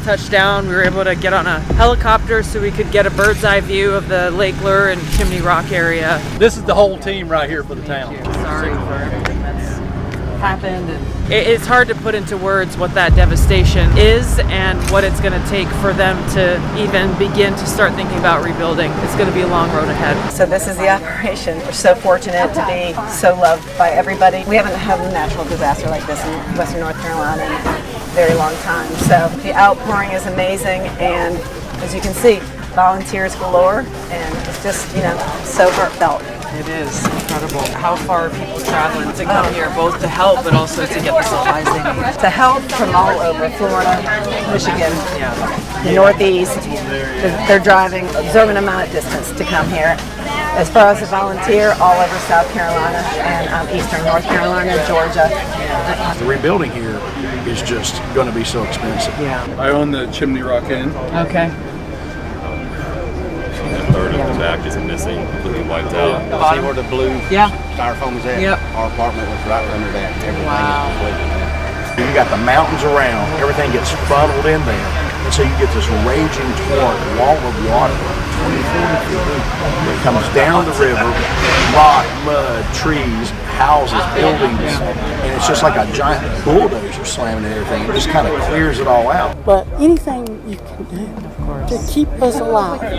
touched down, we were able to get on a helicopter so we could get a bird's eye view of the Lake Lure and Chimney Rock area. This is the whole team right here for the town. Sorry for everything that's happened. And it's hard to put into words what that devastation is and what it's going to take for them to even begin to start thinking about rebuilding. It's going to be a long road ahead. So this is the operation. We're so fortunate to be so loved by everybody. We haven't had a natural disaster like this in Western North Carolina in a very long time. So the outpouring is amazing, and as you can see, volunteers galore, and it's just, so heartfelt. It is incredible. How far are people traveling to come here, both to help but also to get the supplies they need? To help from all over, Florida, Michigan, the Northeast. They're driving observant amount of distance to come here. As far as a volunteer, all over South Carolina and Eastern North Carolina, Georgia. The rebuilding here is just going to be so expensive. Yeah. I own the Chimney Rock Inn. Okay. A third of the back is missing, completely wiped out. See where the blue styrofoam is at? Yep. Our apartment was right under that. Everything Wow. is completely. You got the mountains around, everything gets funneled in there. And so you get this raging torrent, wall of water, 20, 40 feet deep. It comes down the river, rock, mud, trees, houses, buildings, and it's just like a giant bulldozer slamming at everything. It just kind of clears it all out. But anything you can do to keep us alive. I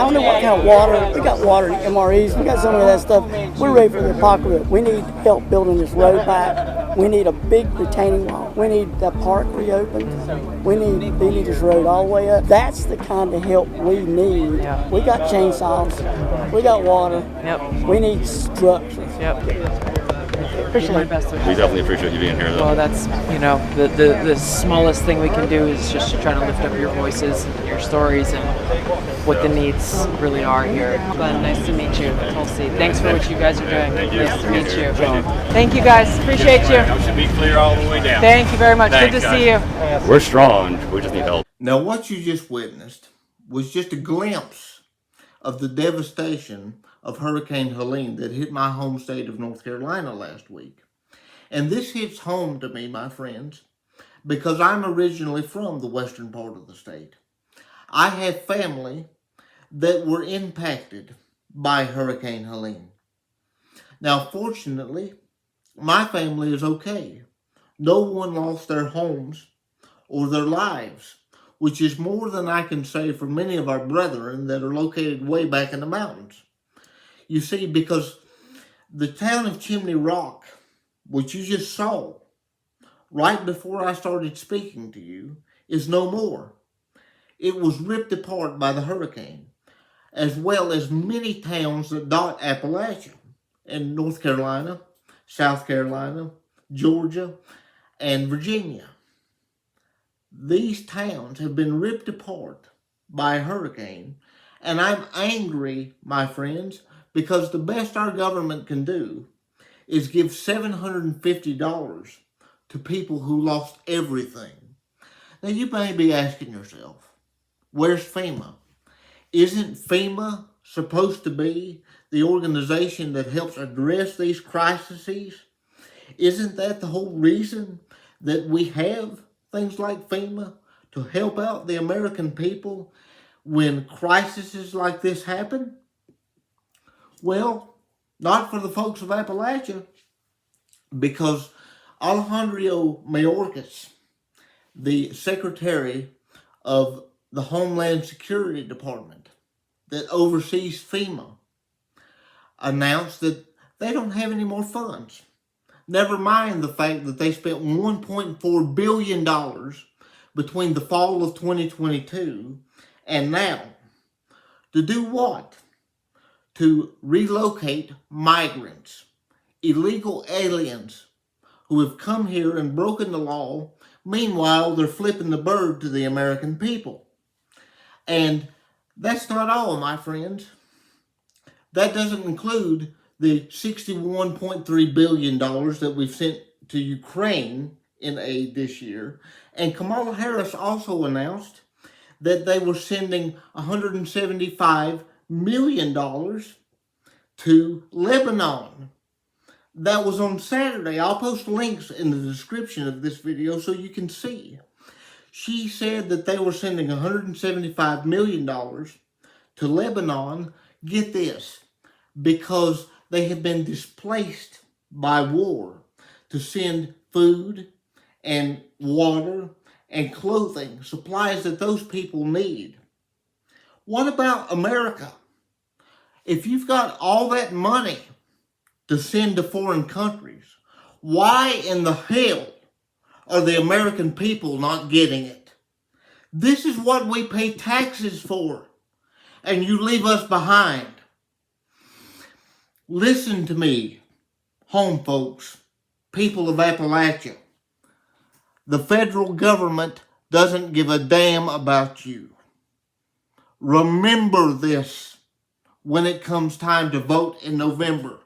don't know what kind of water. We got water in MREs. We got some of that stuff. We're ready for the apocalypse. We need help building this road back. We need a big retaining wall. We need the park reopened. We need this road all the way up. That's the kind of help we need. Yeah. We got chainsaws. We got water. Yep. We need structure. Yep. Appreciate My it. best wishes. We definitely appreciate you being here, though. Well, that's, the smallest thing we can do is just to try to lift up your voices and your stories and what the needs really are here. Glenn, nice to meet you. Tulsi, thanks for what you guys are doing. Thank you. Nice to meet you. Thank you, guys. Appreciate you. It should be clear all the way down. Thank you very much. Thanks, Good to see guys. you. We're strong. We just need help. Now, what you just witnessed was just a glimpse of the devastation of Hurricane Helene that hit my home state of North Carolina last week. And this hits home to me, my friends, because I'm originally from the western part of the state. I have family that were impacted by Hurricane Helene. Now, fortunately, my family is okay. No one lost their homes or their lives, which is more than I can say for many of our brethren that are located way back in the mountains. You see, because the town of Chimney Rock, which you just saw right before I started speaking to you, is no more. It was ripped apart by the hurricane, as well as many towns that dot Appalachia in North Carolina, South Carolina, Georgia, and Virginia. These towns have been ripped apart by a hurricane, and I'm angry, my friends, because the best our government can do is give $750 to people who lost everything. Now, you may be asking yourself, where's FEMA? Isn't FEMA supposed to be the organization that helps address these crises? Isn't that the whole reason that we have things like FEMA, to help out the American people when crises like this happen? Well, not for the folks of Appalachia, because Alejandro Mayorkas, the Secretary of the Homeland Security Department that oversees FEMA, announced that they don't have any more funds. Never mind the fact that they spent $1.4 billion between the fall of 2022 and now. To do what? To relocate migrants, illegal aliens who have come here and broken the law. Meanwhile, they're flipping the bird to the American people. And that's not all, my friends. That doesn't include the $61.3 billion that we've sent to Ukraine in aid this year. And Kamala Harris also announced that they were sending $175 million to Lebanon. That was on Saturday. I'll post links in the description of this video so you can see. She said that they were sending $175 million to Lebanon, get this, because they have been displaced by war, to send food and water and clothing, supplies that those people need. What about America? If you've got all that money to send to foreign countries, why in the hell are the American people not getting it? This is what we pay taxes for, and you leave us behind. Listen to me, home folks, people of Appalachia. The federal government doesn't give a damn about you. Remember this when it comes time to vote in November,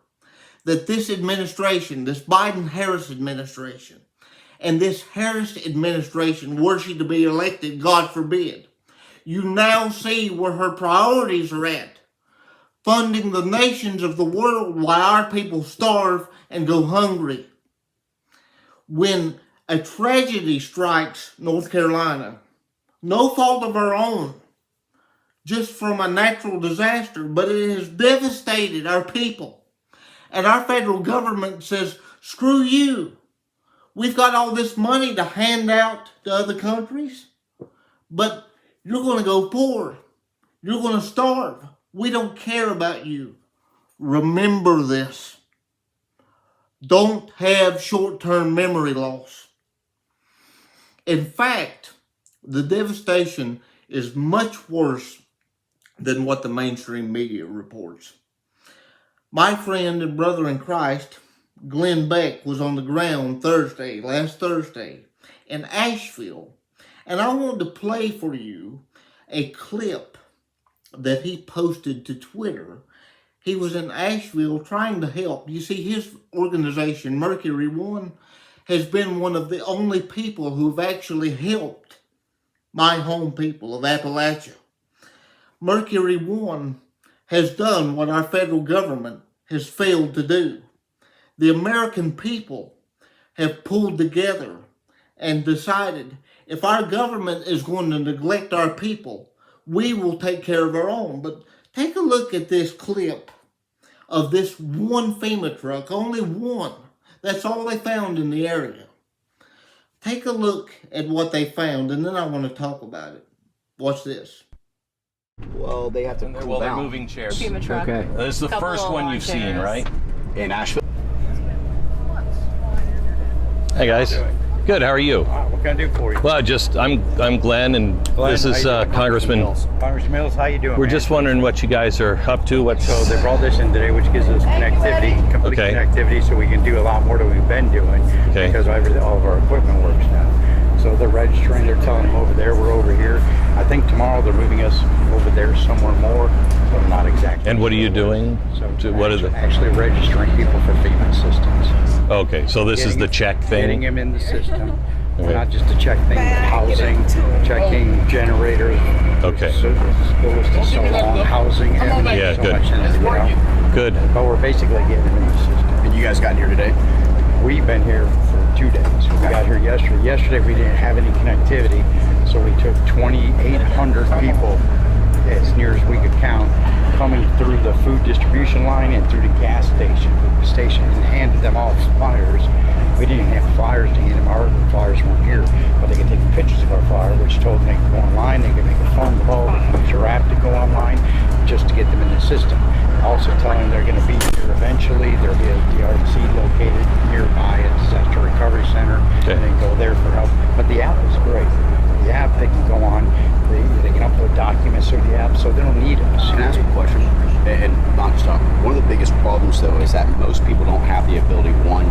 that this administration, this Biden-Harris administration, and this Harris administration, were she to be elected, God forbid, you now see where her priorities are at. Funding the nations of the world while our people starve and go hungry. When a tragedy strikes North Carolina, no fault of our own, just from a natural disaster, but it has devastated our people. And our federal government says, screw you. We've got all this money to hand out to other countries, but you're going to go poor. You're going to starve. We don't care about you. Remember this. Don't have short-term memory loss. In fact, the devastation is much worse than what the mainstream media reports. My friend and brother in Christ, Glenn Beck, was on the ground last Thursday, in Asheville, and I wanted to play for you a clip that he posted to Twitter. He was in Asheville trying to help. You see, his organization, Mercury One, has been one of the only people who have actually helped my home people of Appalachia. Mercury One has done what our federal government has failed to do. The American people have pulled together and decided, if our government is going to neglect our people, we will take care of our own. But take a look at this clip of this one FEMA truck, only one. That's all they found in the area. Take a look at what they found, and then I want to talk about it. Watch this. Well, they have to cool they're down. moving chairs. FEMA truck. Okay. This is the first one you've seen, right? In Asheville. Hey guys. Good. How are you? What can I do for you? Well, I'm Glenn, and this is Congressman Mills. Congressman Mills, how you doing? We're man? just wondering what you guys are up to. So they brought this in today, which gives us connectivity, complete connectivity, so we can do a lot more than we've been doing. Okay. Because all of our equipment works now. So they're registering. They're telling them over there. We're over here. I think tomorrow they're moving us over there somewhere more, but not exactly. And what are you doing? So What is it? Actually registering people for FEMA assistance. Okay, so this is the check thing. Getting them in the system. Okay. Not just a check thing, but housing, checking generators. Okay. So long, housing, everything. Yeah, so good. much in it, you know. Good. But we're basically getting them in the system. And you guys got here today? We've been here for 2 days. We got here yesterday. Yesterday we didn't have any connectivity, so we took 2,800 people, as near as we could count, coming through the food distribution line and through the gas station and handed them all flyers. We didn't have flyers to hand them. Our flyers weren't here, but they could take pictures of our flyer, which told them they could go online, they could make a phone call, they could use your app to go online, just to get them in the system. Also telling them they're going to be here eventually. There'll be a DRC located nearby, a disaster recovery center, and they go there for help. But the app is great. The app, they can go on, they can upload documents through the app, so they don't need us. Can I ask you a question? And not just talk. One of the biggest problems, though, is that most people don't have the ability, one,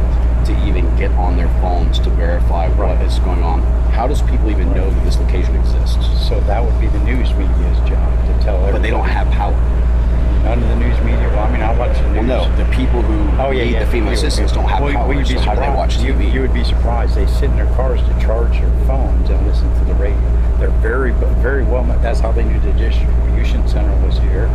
to even get on their phones to verify what is going on. How does people even know that this location exists? So that would be the news media's job to tell everybody. But they don't have power. None of the news media. Well, I mean, I watch the news. Well, no, the people who need the FEMA assistance don't have power. So how do they watch TV? You would be surprised. They sit in their cars to charge their phones and listen to the radio. They're very well. That's how they knew the distribution center was here.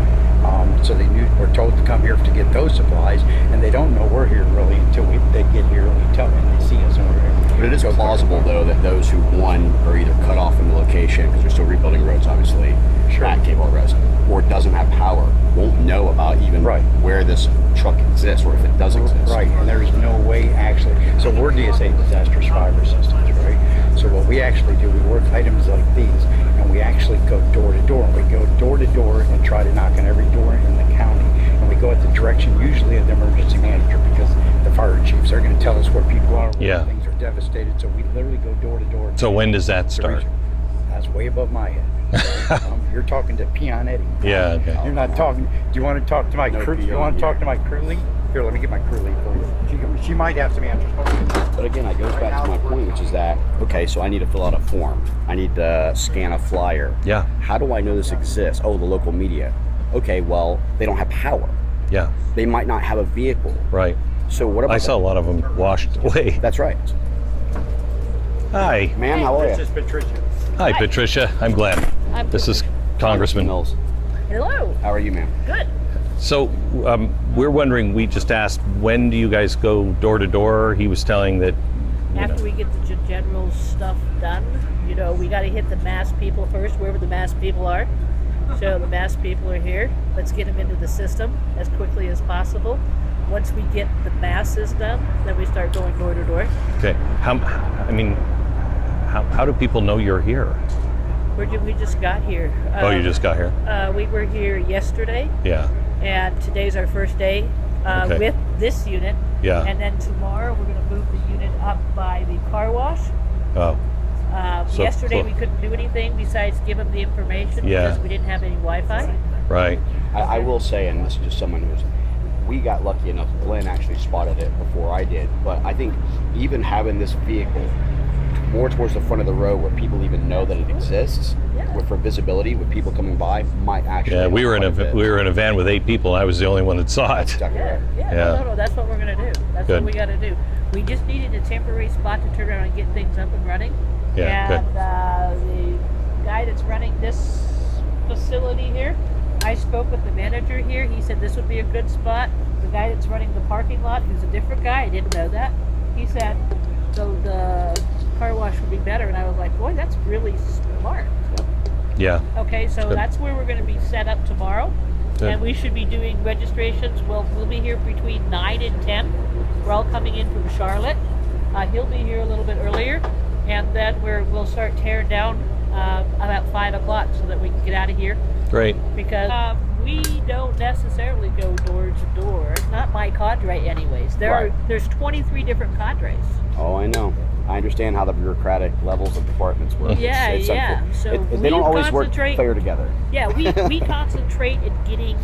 So we're told to come here to get those supplies, and they don't know we're here really until they get here and we tell them and they see us. And we're here. But it is plausible, though, that those who, one, are either cut off from the location, because they're still rebuilding roads, obviously, at Cable Rest, or doesn't have power, won't know about even where this truck exists, or if it does exist. Right, and there's no way actually. So we're DSA Disaster Survivor Systems, right? So what we actually do, we work items like these, and we actually go door to door. We go door to door and try to knock on every door in the county. And we go at the direction usually of the emergency manager, because the fire chiefs are going to tell us where people are, where things are devastated. So we literally go door to door. So when does that start? That's way above my head. You're talking to Peon Eddie. Yeah, okay. You're not talking. Do you want to talk to my crew? Do you want to talk to my crew lead? Here, let me get my crew lead for you. She might have some answers. But again, it goes back to my point, which is that, okay, so I need to fill out a form. I need to scan a flyer. Yeah. How do I know this exists? Oh, the local media. Okay, well, they don't have power. Yeah. They might not have a vehicle. Right. So what about I saw a lot of them washed away. That's right. Hi. Ma'am, how are you? This is Patricia. Hi, Patricia. I'm Glenn. This is Congressman Mills. Hello. How are you, ma'am? Good. So we're wondering, we just asked, when do you guys go door to door? He was telling that, After we get the general stuff done, we got to hit the mass people first, wherever the mass people are. So the mass people are here. Let's get them into the system as quickly as possible. Once we get the masses done, then we start going door to door. Okay. How do people know you're here? We just got here. Oh, you just got here? We were here yesterday. Yeah. And today's our first day with this unit. Yeah. And then tomorrow we're going to move the unit up by the car wash. Oh. Yesterday we couldn't do anything besides give them the information because we didn't have any Wi-Fi. Right. I will say, and this is just someone we got lucky enough, Glenn actually spotted it before I did, but I think even having this vehicle more towards the front of the road where people even know that it exists, for visibility, with people coming by, might actually. Yeah, we were in a van with 8 people. I was the only one that saw it. Exactly right. No, that's what we're gonna do. That's what we got to do. We just needed a temporary spot to turn around and get things up and running. Yeah. And the guy that's running this facility here, I spoke with the manager here. He said this would be a good spot. The guy that's running the parking lot, who's a different guy, I didn't know that. He said the car wash would be better, and I was like, boy, that's really smart. Yeah. Okay, so that's where we're going to be set up tomorrow. Good. And we should be doing registrations. We'll be here between 9 and 10. We're all coming in from Charlotte. He'll be here a little bit earlier, and then we'll start tearing down about 5 o'clock so that we can get out of here. Great. Because we don't necessarily go door to door. It's not my cadre anyways. There's 23 different cadres. Oh, I know. I understand how the bureaucratic levels of departments work. So they don't always work clear together. Yeah, we concentrate in getting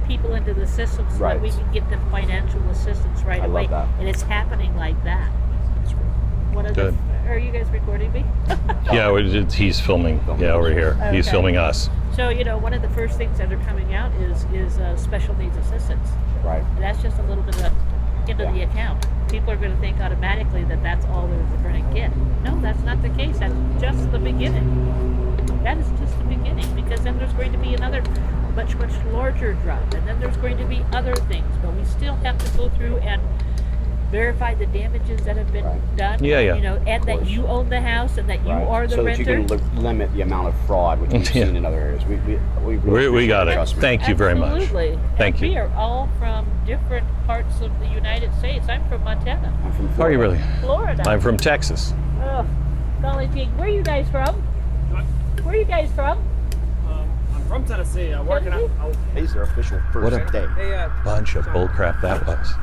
people into the system so that we can get them financial assistance right away. Love that. And it's happening like that. Good. Are you guys recording me? Yeah, he's filming. Yeah, over here. Okay. He's filming us. So, one of the first things that are coming out is special needs assistance. Right. And that's just a little bit into the account. People are going to think automatically that that's all they're going to get. No, that's not the case. That's just the beginning. That is just the beginning, because then there's going to be another much, much larger drop, and then there's going to be other things. But we still have to go through and verify the damages that have been done. And that you own the house and that you are the renter. So that you can limit the amount of fraud, which we've seen in other areas. We got it. Thank you very much. Absolutely. Thank you. We are all from different parts of the United States. I'm from Montana. I'm from Florida. Are you really? Florida. I'm from Texas. Oh, golly gee. Where are you guys from? Where are you guys from? I'm from Tennessee. I'm working out. Today's their official first day. Bunch of bullcrap that was.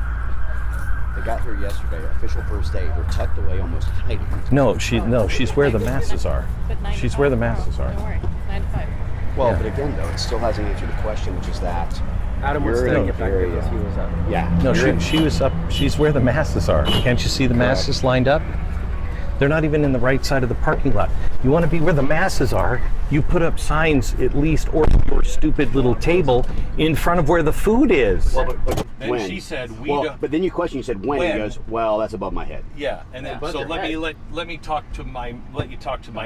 They got here yesterday, official first day. They're tucked away, almost hiding. No, she's where the masses are. She's where the masses are. Don't worry, 9 to 5. Well, but again, though, it still hasn't answered the question, which is that Adam was saying effective as he was up. Yeah. No, she was up. She's where the masses are. Can't you see the masses lined up? They're not even in the right side of the parking lot. You want to be where the masses are, you put up signs at least, or your stupid little table in front of where the food is. Well, but And when? she said, we well, don't. But then you question, you said when? He goes, well, that's above my head. Yeah, and then so let me talk to my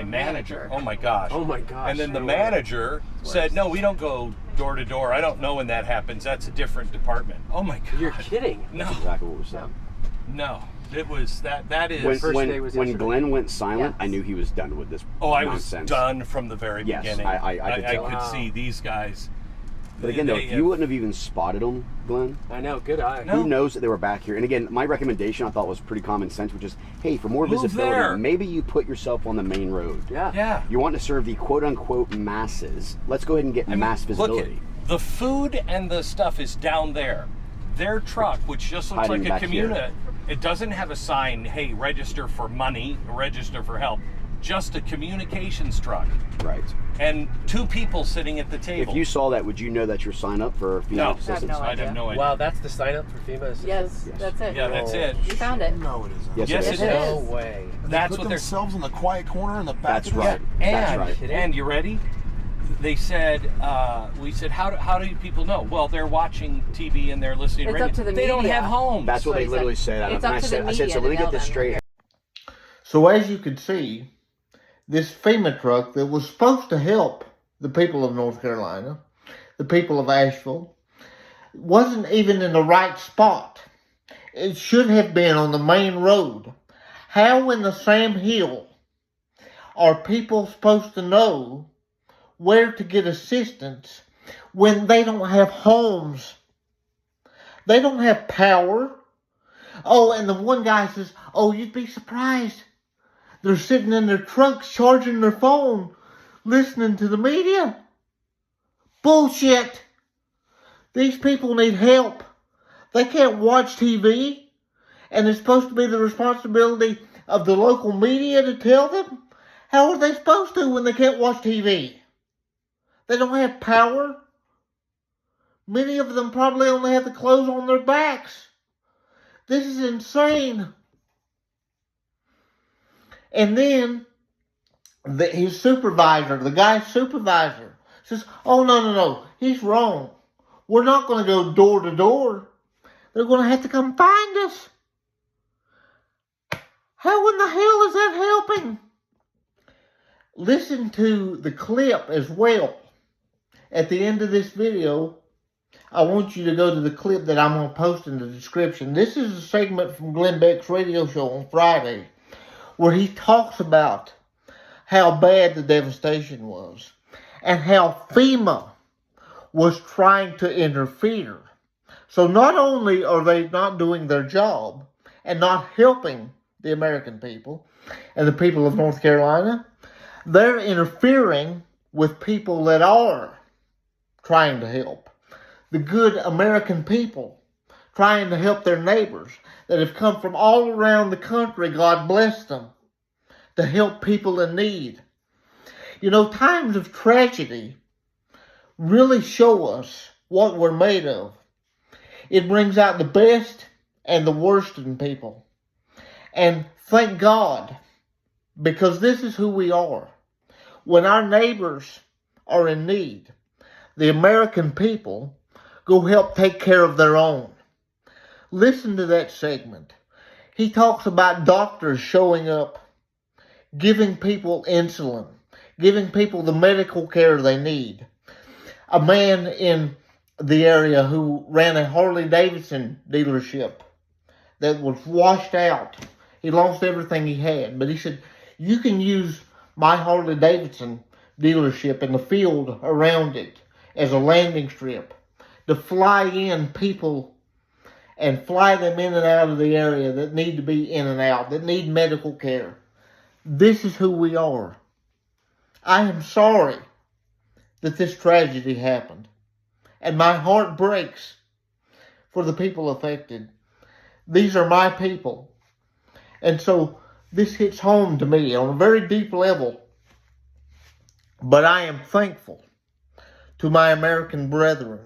manager. Oh my gosh. Oh my gosh. And then the manager said, no, we don't go door to door. I don't know when that happens. That's a different department. Oh my God. You're kidding. No. That's exactly what was said. No. It was that is when Glenn went silent, I knew he was done with this. I nonsense. was done from the very beginning. I could see these guys. But again, though, if you wouldn't have even spotted them, Glenn. I know, good eye. Who knows that they were back here? And again, my recommendation I thought was pretty common sense, which is, hey, for more visibility, maybe you put yourself on the main road. Yeah. You want to serve the quote-unquote masses. Let's go ahead and get mass visibility. Look, the food and the stuff is down there. Their truck, which just looks like a community, it doesn't have a sign, hey, register for money, register for help. Just a communications truck. Right. And 2 people sitting at the table. If you saw that, would you know that you're signed up for FEMA assistance? I have no idea. Wow, that's the sign up for FEMA assistance? Yes, that's it. Yeah, that's it. You found it. No, it isn't. Yes, it is. No way. That's what they're themselves in the quiet corner in the back. That's right. That's right. And you ready? They said, we said, how do people know? Well, they're watching TV and they're listening to radio. It's up to the media. They don't have homes. That's what they literally said. It's up to the media. I said, so let me get this straight. So as you can see, this FEMA truck that was supposed to help the people of North Carolina, the people of Asheville, wasn't even in the right spot. It should have been on the main road. How in the Sam Hill are people supposed to know where to get assistance when they don't have homes? They don't have power. Oh, and the one guy says, oh, you'd be surprised. They're sitting in their trucks charging their phone, listening to the media. Bullshit. These people need help. They can't watch TV, and it's supposed to be the responsibility of the local media to tell them. How are they supposed to when they can't watch TV? They don't have power. Many of them probably only have the clothes on their backs. This is insane. And then his supervisor, the guy's supervisor, says, oh, no, he's wrong. We're not going to go door to door. They're going to have to come find us. How in the hell is that helping? Listen to the clip as well. At the end of this video, I want you to go to the clip that I'm going to post in the description. This is a segment from Glenn Beck's radio show on Friday, where he talks about how bad the devastation was and how FEMA was trying to interfere. So not only are they not doing their job and not helping the American people and the people of North Carolina, they're interfering with people that are trying to help. The good American people trying to help their neighbors that have come from all around the country, God bless them, to help people in need. You know, times of tragedy really show us what we're made of. It brings out the best and the worst in people. And thank God, because this is who we are. When our neighbors are in need, the American people go help take care of their own. Listen to that segment. He talks about doctors showing up, giving people insulin, giving people the medical care they need. A man in the area who ran a Harley-Davidson dealership that was washed out. He lost everything he had, but he said, you can use my Harley-Davidson dealership and the field around it as a landing strip to fly in people and fly them in and out of the area that need to be in and out, that need medical care. This is who we are. I am sorry that this tragedy happened, and my heart breaks for the people affected. These are my people. And so this hits home to me on a very deep level. But I am thankful to my American brethren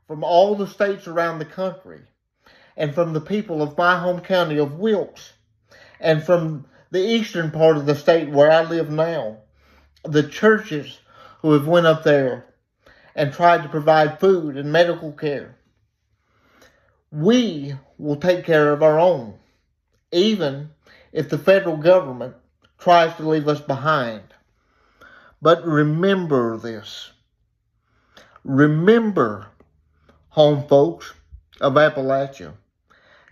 from all the states around the country and from the people of my home county of Wilkes and from the eastern part of the state where I live now, the churches who have went up there and tried to provide food and medical care. We will take care of our own, even if the federal government tries to leave us behind. But remember this. Remember, home folks of Appalachia,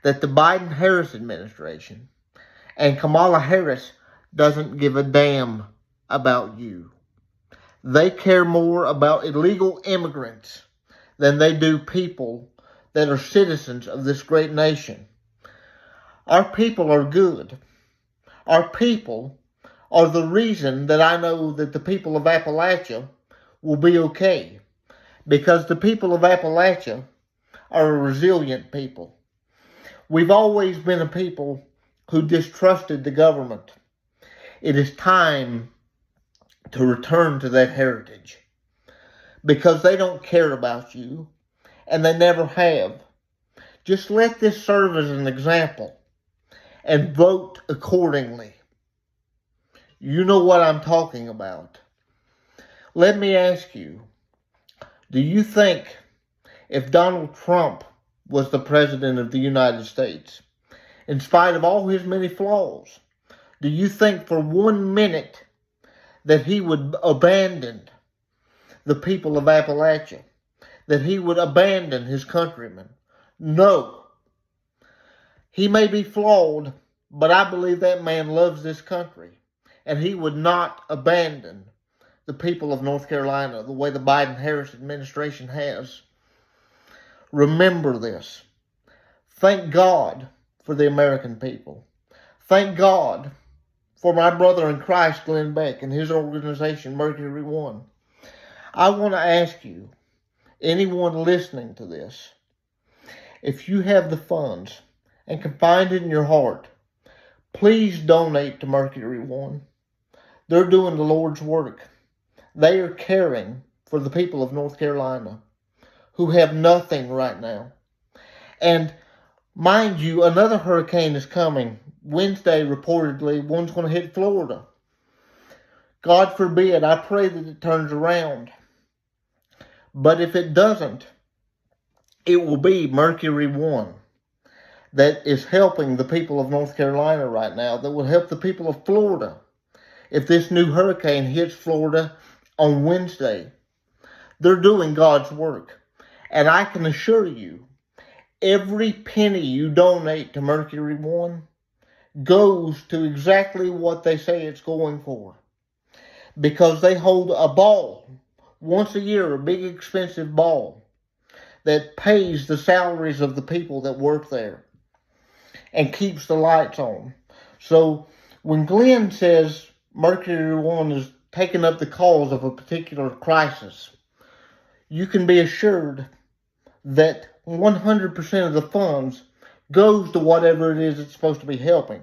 that the Biden-Harris administration and Kamala Harris doesn't give a damn about you. They care more about illegal immigrants than they do people that are citizens of this great nation. Our people are good. Our people are the reason that I know that the people of Appalachia will be okay. Because the people of Appalachia are a resilient people. We've always been a people who distrusted the government. It is time to return to that heritage. Because they don't care about you, and they never have. Just let this serve as an example, and vote accordingly. You know what I'm talking about. Let me ask you, do you think if Donald Trump was the President of the United States, in spite of all his many flaws, do you think for 1 minute that he would abandon the people of Appalachia? That he would abandon his countrymen? No. He may be flawed, but I believe that man loves this country. And he would not abandon the people of North Carolina the way the Biden-Harris administration has. Remember this. Thank God for the American people. Thank God for my brother in Christ, Glenn Beck, and his organization, Mercury One. I want to ask you, anyone listening to this, if you have the funds and can find it in your heart, please donate to Mercury One. They're doing the Lord's work. They are caring for the people of North Carolina who have nothing right now. And mind you, another hurricane is coming. Wednesday, reportedly, one's going to hit Florida. God forbid, I pray that it turns around. But if it doesn't, it will be Mercury One that is helping the people of North Carolina right now, that will help the people of Florida. If this new hurricane hits Florida on Wednesday, they're doing God's work. And I can assure you, every penny you donate to Mercury One goes to exactly what they say it's going for. Because they hold a ball once a year, a big expensive ball that pays the salaries of the people that work there and keeps the lights on. So when Glenn says Mercury One is taking up the cause of a particular crisis, you can be assured that 100% of the funds goes to whatever it is it's supposed to be helping.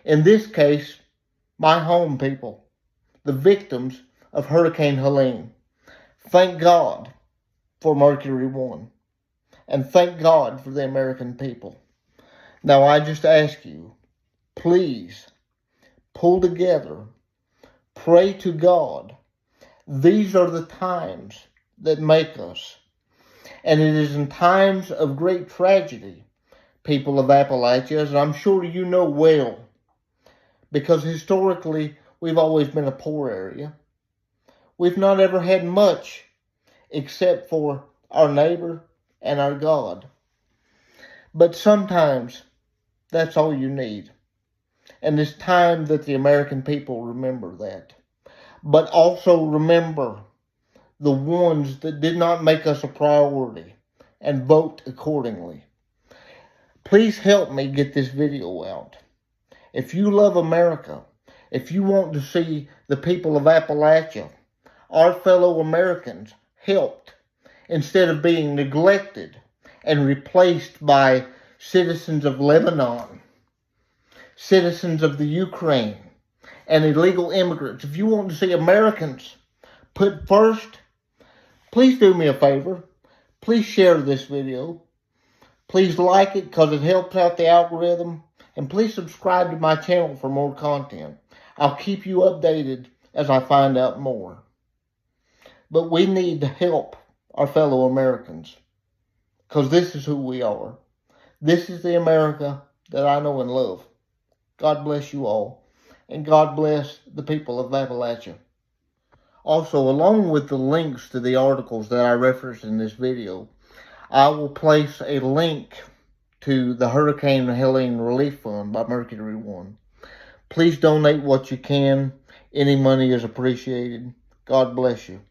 In this case, my home people, the victims of Hurricane Helene. Thank God for Mercury One. And thank God for the American people. Now I just ask you, please pull together. Pray to God. These are the times that make us. And it is in times of great tragedy, people of Appalachia, as I'm sure you know well, because historically we've always been a poor area. We've not ever had much except for our neighbor and our God. But sometimes that's all you need. And it's time that the American people remember that. But also remember the ones that did not make us a priority and vote accordingly. Please help me get this video out. If you love America, if you want to see the people of Appalachia, our fellow Americans, helped instead of being neglected and replaced by citizens of Lebanon, citizens of the Ukraine, and illegal immigrants. If you want to see Americans put first, please do me a favor. Please share this video. Please like it because it helps out the algorithm. And please subscribe to my channel for more content. I'll keep you updated as I find out more. But we need to help our fellow Americans because this is who we are. This is the America that I know and love. God bless you all, and God bless the people of Appalachia. Also, along with the links to the articles that I referenced in this video, I will place a link to the Hurricane Helene Relief Fund by Mercury One. Please donate what you can. Any money is appreciated. God bless you.